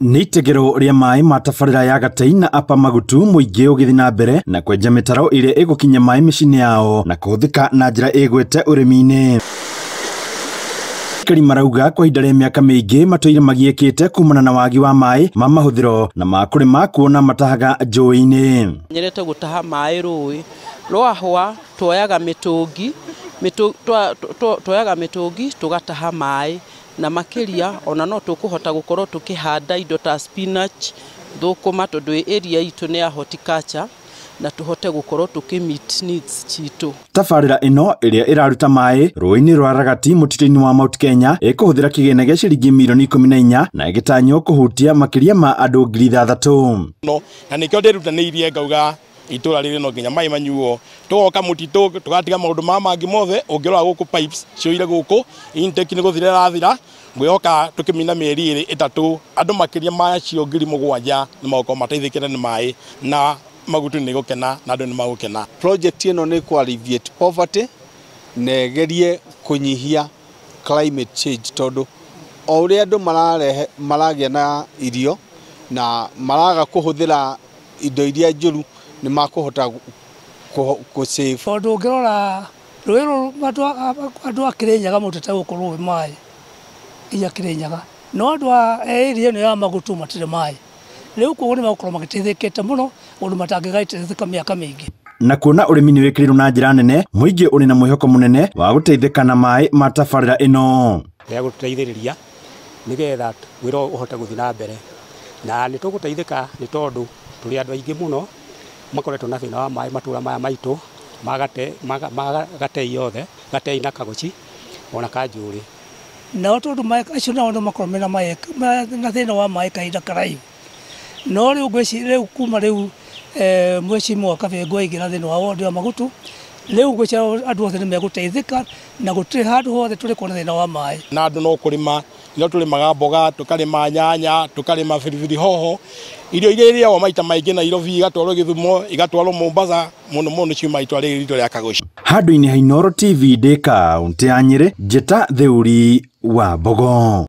Nĩ itegero rĩa maĩ ma tabarĩra ya Gatei na Apa Magutu mũingĩ ũgĩthiĩ na mbere na kwenja mĩtaro ĩrĩa ĩgũkinya maĩ mĩciĩ-inĩ yao na kũhũthĩka na njĩra ĩgwete ũrĩmi-inĩ. Aikari marauga kwa ihinda rĩa mĩaka mĩingĩ matũire magiĩkĩte kumana na wagi wa maĩ ma mahũthĩro na ma kũrĩma kuona matahaga njũĩ-inĩ. Nyerete gũtaha maĩ rũĩ rwahwa tuoyaga mĩtũngi tũgataha maĩ na makiria ona no tũkũhota gũkorwo tũkĩhanda indo ta spinach, thũkũma tondũ area itũ nĩ ya horticulture na tũhote gũkorwo tũkĩ-meet needs citũ. Tabarĩra ĩno ĩrĩa ĩraruta maĩ rũĩ-inĩ rwa Ragati mũtitũ-inĩ wa Mount Kenya ĩkũhũthĩra kĩgĩna gĩa ciringi mirioni 14 na ĩgĩtanywo kũhutia makĩria ma andũ 3,000. Na nĩkĩo ndĩrutanĩirie ngauga itũra rĩrĩ no nginya maĩ manyuo tũgoka mũtitũ tũgatiga maũndũ mangĩ mothe ũngĩrora gũkũ pipes cioire gũkũ intake nĩ gũthira rathira ngwĩhoka tũkĩmina mĩeri 3 andũ makĩria macio 7,000 nĩ magokorwo mateithĩkĩte nĩ maĩ na Magutu nĩ gũkena na andũ nĩ magũkena. Project ĩno nĩ ku alleviate poverty na gerie kũnyihia climate change tondũ o ũrĩa andũ maragĩa na irio na maraga kũhũthĩra indo iria njũru nĩ makũhota gũ-save. Tondũ ũngĩrora rũĩ andũ a Kĩrĩnyaga mũtete gũkorwo wĩ maĩ iya Kĩrĩnyaga no andũ a area ĩno ya Magutu matirĩ maĩ. Rĩu koguo nĩ magũkorwo magĩteithĩkĩte mũno ũndũ matangĩgateithĩka mĩaka mĩingĩ. Na kuona ũrĩmi nĩ wĩkĩrĩirwo na njĩra nene mũingĩ ũrĩ na mwĩhoko mũnene wa gũteithĩka na maĩ ma tabarĩra ĩno. Rĩa gũteithĩrĩria nĩgetha wĩra ũhote gũthiĩ na mbere na nĩ tũgũteithĩka nĩ tondũ tũrĩ andũ aingĩ mũno makoretwo na thĩna wa maĩ matũra maya maitũ ma Gatei yothe, Gatei na Kagochi ona Kanjũrĩ. No tondũ maĩ acio nao nĩ makorwo mena maĩ na thĩna wa maĩ kahinda karaihu. No rĩu kuma rĩu Mheshimiwa Kabengo aingĩra thĩinĩ wa ward ya Magutu rĩu ngwĩciria andũ othe nĩ megũteithĩka na gũtirĩ handũ hothe tũrĩ kuona thĩna wa maĩ. Na andũ no kũrĩma no tũrĩmaga mboga tũkarĩma nyanya tũkarĩma biribiri hoho irio iria irĩagwo maita maingĩ Nairobi igatwarwo Gĩthumo igatwarwo Mombasa mũno ciuma itũra rĩrĩ ritũ rĩa Kagoci. Handũ-inĩ ha Inooro TV ndĩ kaũntĩ ya Nyĩrĩ njĩta Thĩũri wa Mbogo.